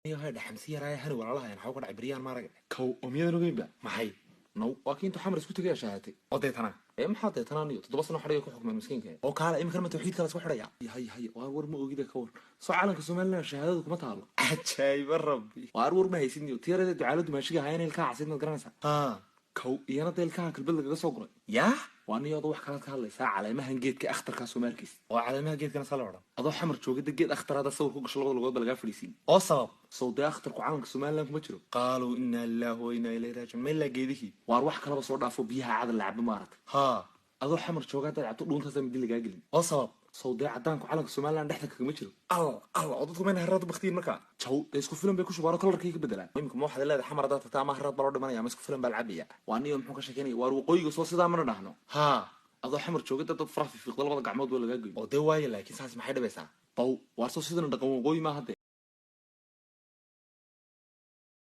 Iyo hay dhaxamsi yaray han walaalaha aan xaw ka dhacay bariyaan maarag kow oo miyadan ogeynba maxay no waa kiintu xamar isku tagay shahaatay oo deetana maxaa deetana niyo 7 sano xariga ku xukmay miskiinka oo kaala imika ma tawxiid kala soo xidhaya hay waa war ma ogida ka war soo caalanka Soomaaliland shahaadadu kuma taalo ajaayib rabbi war ma haysin niyo tiirada ducaaladu maashiga hayeen ilka xasid ma garanaysa kow iyana deelka kalbad laga soo guray yaa waaniyada wax kala ka hadlaysa caleemahan geedka akhtarka Soomaalikiis oo caleemaha geedkana sala wada adoo xamar joogida geed akhtarada sawir ku gasho labada lugood laga fadhiisin oo sabab sawda akhtarku caalanka Soomaaliland kuma jiro qaalu inna lillahi wa inna ilayhi raaji'uun meel la geedihi war wax kala soo dhaafo biyaha caad la cabbo maarata adoo xamar joogada cabto dhuunta samid laga gelin oo sabab sawda cadaanku caalanka Soomaaliland dhexda kaga jiro oo dadku meen harada baqtiin marka jaw isku filan bay ku shubaaro kalarkii ka bedelaan imika ma waxaad leedahay xamar dad taama harad baro dhimanaya isku filan bal cabiya waaniyo muxuu ka sheekanay war waqooyiga soo sidaa mana dhahno adoo xamar joogada dad faraaf fiiqdo labada gacmood waa laga gooy oo de waayay laakiin saas maxay dhabaysaa baw war soo sidana dhaqan waqooyi ma hadda